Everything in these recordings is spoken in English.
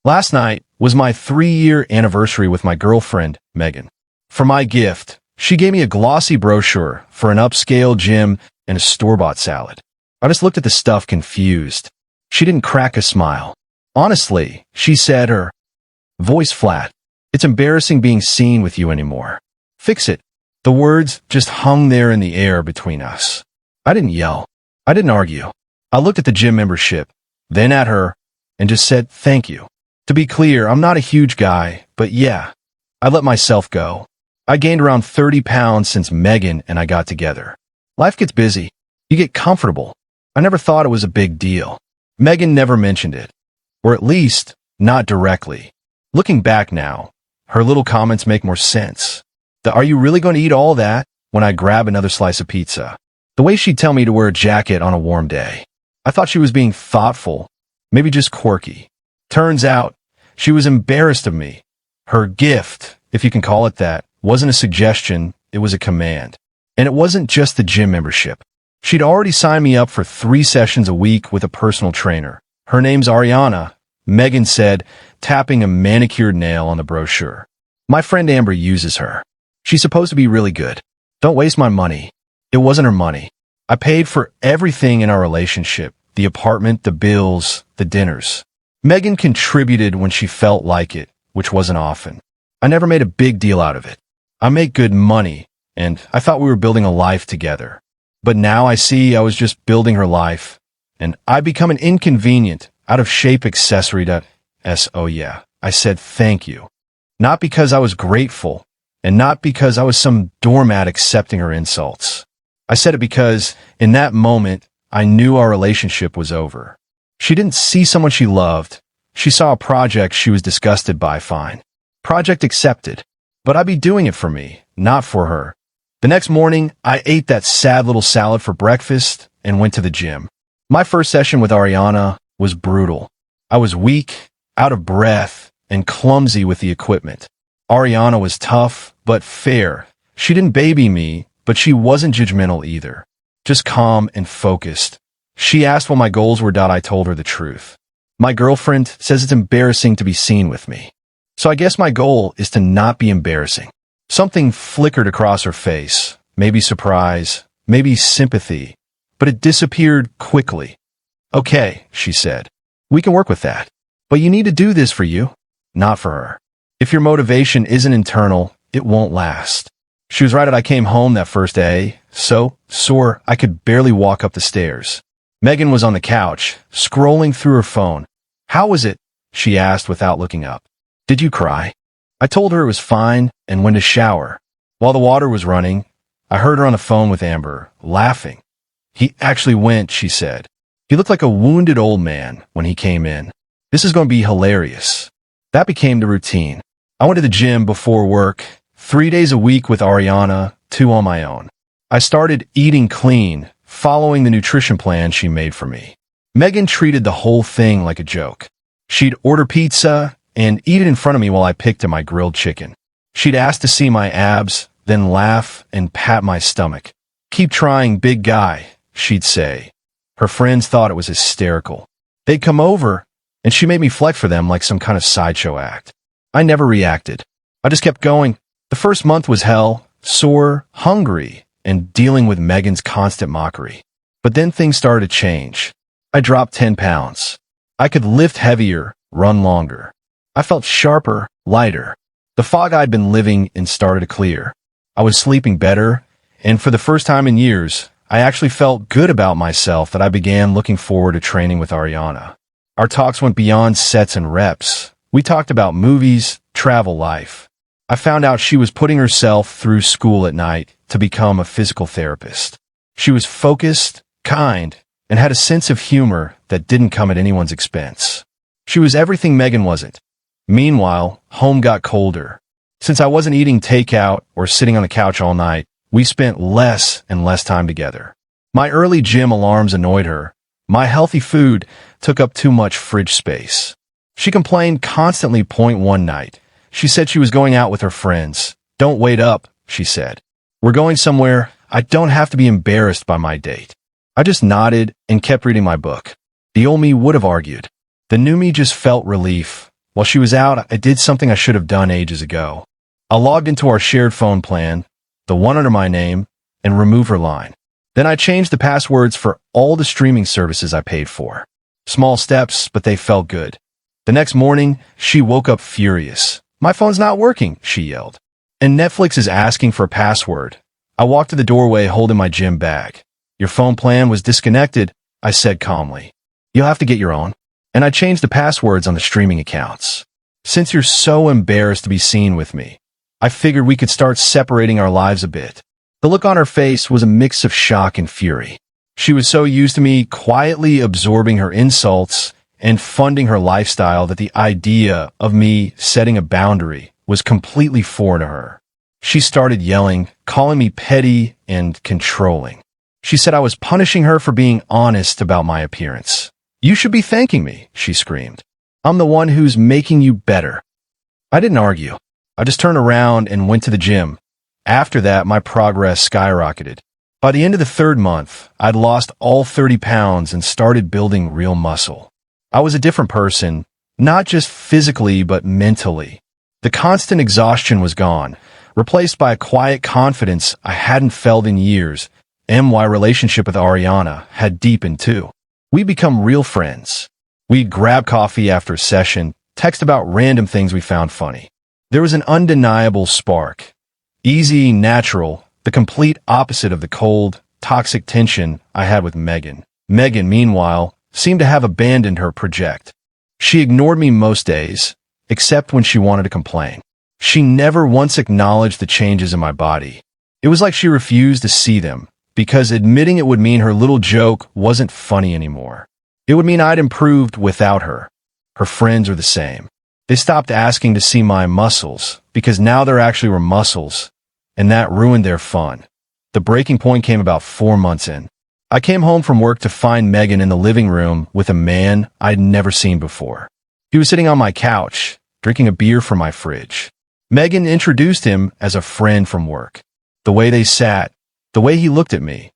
Last night was my 3-year anniversary with my girlfriend, Megan. For my gift, she gave me a glossy brochure for an upscale gym and a store-bought salad. I just looked at the stuff confused. She didn't crack a smile. Honestly, she said, her voice flat. It's embarrassing being seen with you anymore. Fix it. The words just hung there in the air between us. I didn't yell. I didn't argue. I looked at the gym membership, then at her, and just said, thank you. To be clear, I'm not a huge guy, but yeah, I let myself go. I gained around 30 pounds since Megan and I got together. Life gets busy. You get comfortable. I never thought it was a big deal. Megan never mentioned it. Or at least, not directly. Looking back now, her little comments make more sense. Are you really going to eat all that? When I grab another slice of pizza. The way she'd tell me to wear a jacket on a warm day. I thought she was being thoughtful, maybe just quirky. Turns out, she was embarrassed of me. Her gift, if you can call it that, wasn't a suggestion, it was a command. And it wasn't just the gym membership. She'd already signed me up for 3 sessions a week with a personal trainer. Her name's Ariana, Megan said, tapping a manicured nail on the brochure. My friend Amber uses her. She's supposed to be really good. Don't waste my money. It wasn't her money. I paid for everything in our relationship, the apartment, the bills, the dinners. Megan contributed when she felt like it, which wasn't often. I never made a big deal out of it. I make good money, and I thought we were building a life together. But now I see I was just building her life, and I become an inconvenient, out-of-shape accessory to oh yeah, I said thank you. Not because I was grateful, and not because I was some doormat accepting her insults. I said it because, in that moment, I knew our relationship was over. She didn't see someone she loved. She saw a project she was disgusted by. Fine. Project accepted. But I'd be doing it for me, not for her. The next morning, I ate that sad little salad for breakfast and went to the gym. My first session with Ariana was brutal. I was weak, out of breath, and clumsy with the equipment. Ariana was tough, but fair. She didn't baby me, but she wasn't judgmental either. Just calm and focused. She asked what my goals were. I told her the truth. My girlfriend says it's embarrassing to be seen with me. So I guess my goal is to not be embarrassing. Something flickered across her face. Maybe surprise, maybe sympathy. But it disappeared quickly. Okay, she said. We can work with that. But you need to do this for you, not for her. If your motivation isn't internal, it won't last. She was right that I came home that first day, so sore I could barely walk up the stairs. Megan was on the couch, scrolling through her phone. How was it? She asked without looking up. Did you cry? I told her it was fine and went to shower. While the water was running, I heard her on the phone with Amber, laughing. He actually went, she said. He looked like a wounded old man when he came in. This is going to be hilarious. That became the routine. I went to the gym before work, 3 days a week with Ariana, 2 on my own. I started eating clean, following the nutrition plan she made for me. Megan treated the whole thing like a joke. She'd order pizza and eat it in front of me while I picked at my grilled chicken. She'd ask to see my abs, then laugh and pat my stomach. Keep trying, big guy, she'd say. Her friends thought it was hysterical. They'd come over, and she made me flex for them like some kind of sideshow act. I never reacted. I just kept going. The first month was hell, sore, hungry, and dealing with Megan's constant mockery. But then things started to change. I dropped 10 pounds. I could lift heavier, run longer. I felt sharper, lighter. The fog I'd been living in started to clear. I was sleeping better, and for the first time in years, I actually felt good about myself that I began looking forward to training with Ariana. Our talks went beyond sets and reps. We talked about movies, travel, life. I found out she was putting herself through school at night to become a physical therapist. She was focused, kind, and had a sense of humor that didn't come at anyone's expense. She was everything Megan wasn't. Meanwhile, home got colder. Since I wasn't eating takeout or sitting on the couch all night, we spent less and less time together. My early gym alarms annoyed her. My healthy food took up too much fridge space. She complained constantly. One night, she said she was going out with her friends. Don't wait up, she said. We're going somewhere. I don't have to be embarrassed by my date. I just nodded and kept reading my book. The old me would have argued. The new me just felt relief. While she was out, I did something I should have done ages ago. I logged into our shared phone plan, the one under my name, and removed her line. Then I changed the passwords for all the streaming services I paid for. Small steps, but they felt good. The next morning, she woke up furious. "My phone's not working," she yelled. "And Netflix is asking for a password." I walked to the doorway holding my gym bag. "Your phone plan was disconnected," I said calmly. "You'll have to get your own." And I changed the passwords on the streaming accounts. "Since you're so embarrassed to be seen with me, I figured we could start separating our lives a bit." The look on her face was a mix of shock and fury. She was so used to me quietly absorbing her insults and funding her lifestyle that the idea of me setting a boundary was completely foreign to her. She started yelling, calling me petty and controlling. She said I was punishing her for being honest about my appearance. "You should be thanking me," she screamed. "I'm the one who's making you better." I didn't argue. I just turned around and went to the gym. After that, my progress skyrocketed. By the end of the third month, I'd lost all 30 pounds and started building real muscle. I was a different person, not just physically, but mentally. The constant exhaustion was gone, replaced by a quiet confidence I hadn't felt in years, and my relationship with Ariana had deepened too. We'd become real friends. We'd grab coffee after a session, text about random things we found funny. There was an undeniable spark. Easy, natural, the complete opposite of the cold, toxic tension I had with Megan. Megan, meanwhile, seemed to have abandoned her project. She ignored me most days, except when she wanted to complain. She never once acknowledged the changes in my body. It was like she refused to see them, because admitting it would mean her little joke wasn't funny anymore. It would mean I'd improved without her. Her friends were the same. They stopped asking to see my muscles, because now there actually were muscles, and that ruined their fun. The breaking point came about 4 months in. I came home from work to find Megan in the living room with a man I'd never seen before. He was sitting on my couch, drinking a beer from my fridge. Megan introduced him as a friend from work. The way they sat, the way he looked at me,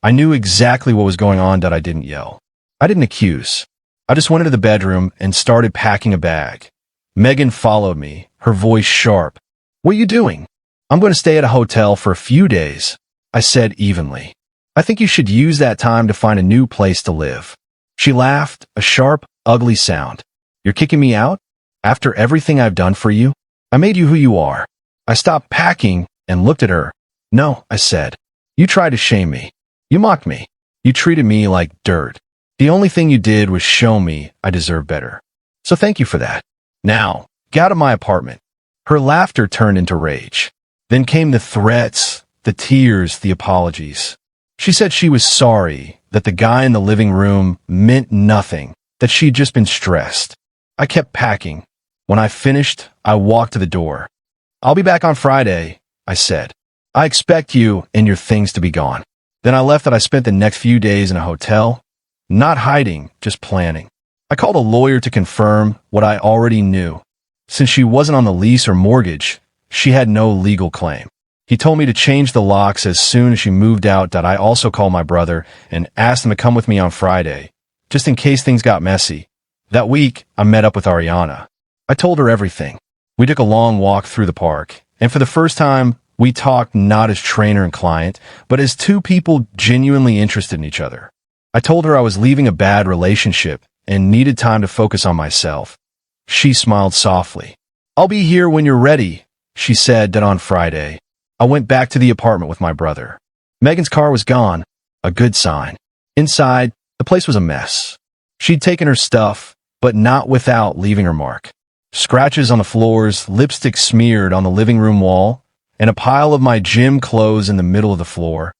I knew exactly what was going on that I didn't yell. I didn't accuse. I just went into the bedroom and started packing a bag. Megan followed me, her voice sharp. "What are you doing?" "I'm going to stay at a hotel for a few days," I said evenly. "I think you should use that time to find a new place to live." She laughed, a sharp, ugly sound. "You're kicking me out? After everything I've done for you? I made you who you are." I stopped packing and looked at her. "No," I said. "You tried to shame me. You mocked me. You treated me like dirt. The only thing you did was show me I deserve better. So thank you for that. Now, get out of my apartment." Her laughter turned into rage. Then came the threats, the tears, the apologies. She said she was sorry, that the guy in the living room meant nothing, that she'd just been stressed. I kept packing. When I finished, I walked to the door. "I'll be back on Friday," I said. "I expect you and your things to be gone." Then I left and I spent the next few days in a hotel, not hiding, just planning. I called a lawyer to confirm what I already knew. Since she wasn't on the lease or mortgage, she had no legal claim. He told me to change the locks as soon as she moved out. That I also called my brother and asked him to come with me on Friday, just in case things got messy. That week, I met up with Ariana. I told her everything. We took a long walk through the park, and for the first time, we talked not as trainer and client, but as two people genuinely interested in each other. I told her I was leaving a bad relationship and needed time to focus on myself. She smiled softly. "I'll be here when you're ready," she said. That on Friday, I went back to the apartment with my brother. Megan's car was gone, a good sign. Inside, the place was a mess. She'd taken her stuff, but not without leaving her mark. Scratches on the floors, lipstick smeared on the living room wall, and a pile of my gym clothes in the middle of the floor,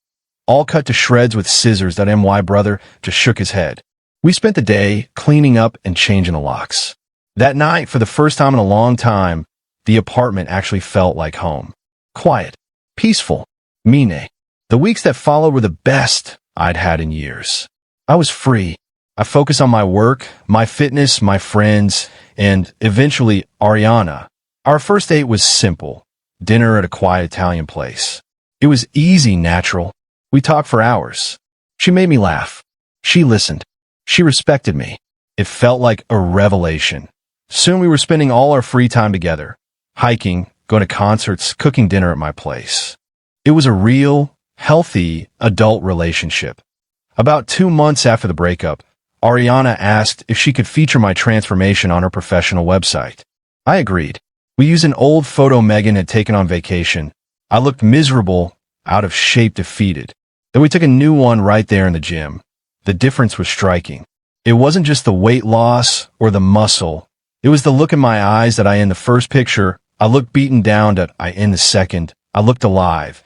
all cut to shreds with scissors. That my brother just shook his head. We spent the day cleaning up and changing the locks. That night, for the first time in a long time, the apartment actually felt like home. Quiet, peaceful, mine. The weeks that followed were the best I'd had in years. I was free. I focused on my work, my fitness, my friends, and eventually Ariana. Our first date was simple. Dinner at a quiet Italian place. It was easy, natural. We talked for hours. She made me laugh. She listened. She respected me. It felt like a revelation. Soon we were spending all our free time together, hiking, going to concerts, cooking dinner at my place. It was a real, healthy, adult relationship. About 2 months after the breakup, Ariana asked if she could feature my transformation on her professional website. I agreed. We used an old photo Megan had taken on vacation. I looked miserable, out of shape, defeated. Then we took a new one right there in the gym. The difference was striking. It wasn't just the weight loss or the muscle. It was the look in my eyes that I in the first picture. I looked beaten down that I in the second. I looked alive.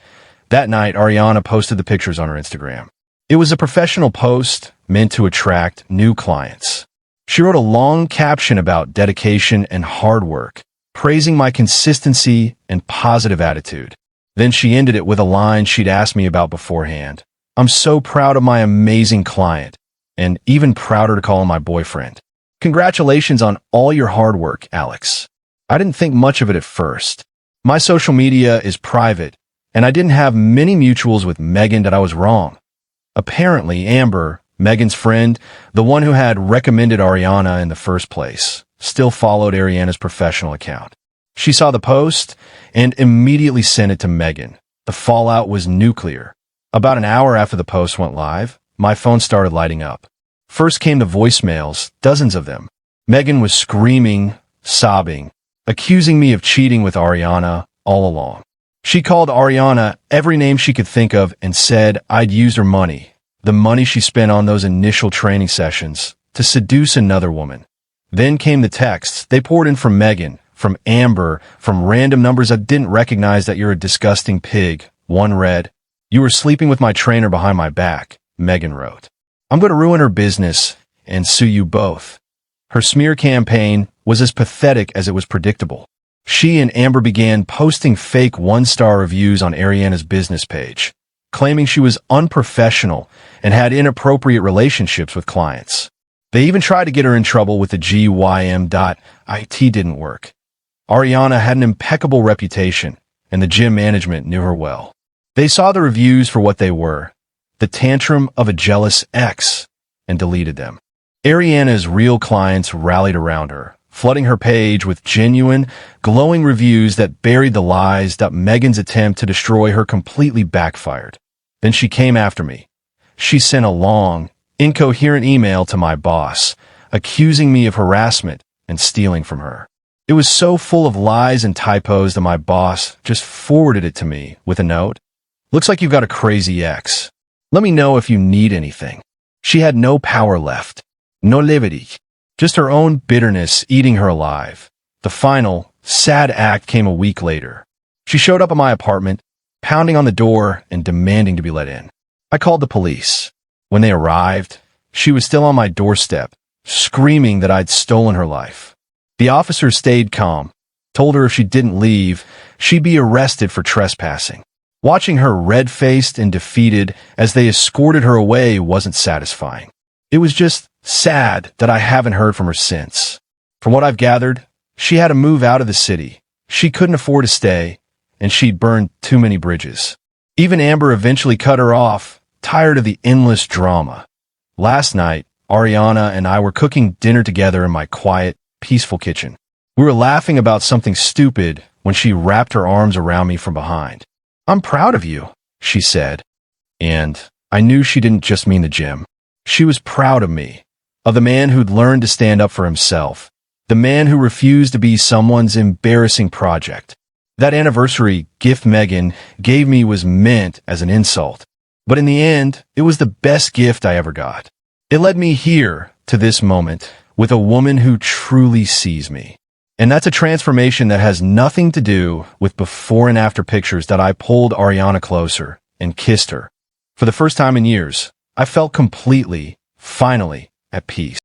That night, Ariana posted the pictures on her Instagram. It was a professional post meant to attract new clients. She wrote a long caption about dedication and hard work, praising my consistency and positive attitude. Then she ended it with a line she'd asked me about beforehand. I'm so proud of my amazing client, and even prouder to call him my boyfriend. Congratulations on all your hard work, Alex. I didn't think much of it at first. My social media is private, and I didn't have many mutuals with Megan that I was wrong. Apparently, Amber, Megan's friend, the one who had recommended Ariana in the first place, still followed Ariana's professional account. She saw the post and immediately sent it to Megan. The fallout was nuclear. About an hour after the post went live, my phone started lighting up. First came the voicemails, dozens of them. Megan was screaming, sobbing, accusing me of cheating with Ariana all along. She called Ariana every name she could think of and said I'd used her money, the money she spent on those initial training sessions, to seduce another woman. Then came the texts. They poured in from Megan, from Amber, from random numbers I didn't recognize. That you're a disgusting pig. One read, "You were sleeping with my trainer behind my back," Megan wrote. "I'm going to ruin her business and sue you both." Her smear campaign was as pathetic as it was predictable. She and Amber began posting fake one-star reviews on Ariana's business page, claiming she was unprofessional and had inappropriate relationships with clients. They even tried to get her in trouble with the GYM.IT didn't work. Ariana had an impeccable reputation, and the gym management knew her well. They saw the reviews for what they were, the tantrum of a jealous ex, and deleted them. Ariana's real clients rallied around her, flooding her page with genuine, glowing reviews that buried the lies. That Megan's attempt to destroy her completely backfired. Then she came after me. She sent a long, incoherent email to my boss, accusing me of harassment and stealing from her. It was so full of lies and typos that my boss just forwarded it to me with a note. "Looks like you've got a crazy ex. Let me know if you need anything." She had no power left. No levity. Just her own bitterness eating her alive. The final, sad act came a week later. She showed up at my apartment, pounding on the door and demanding to be let in. I called the police. When they arrived, she was still on my doorstep, screaming that I'd stolen her life. The officers stayed calm, told her if she didn't leave, she'd be arrested for trespassing. Watching her red-faced and defeated as they escorted her away wasn't satisfying. It was just sad that I haven't heard from her since. From what I've gathered, she had to move out of the city. She couldn't afford to stay, and she'd burned too many bridges. Even Amber eventually cut her off, tired of the endless drama. Last night, Ariana and I were cooking dinner together in my quiet, peaceful kitchen. We were laughing about something stupid when she wrapped her arms around me from behind. "I'm proud of you," she said. And I knew she didn't just mean the gym. She was proud of me, of the man who'd learned to stand up for himself, the man who refused to be someone's embarrassing project. That anniversary gift Megan gave me was meant as an insult, but in the end, it was the best gift I ever got. It led me here to this moment with a woman who truly sees me. And that's a transformation that has nothing to do with before and after pictures that I pulled Ariana closer and kissed her. For the first time in years, I felt completely, finally, at peace.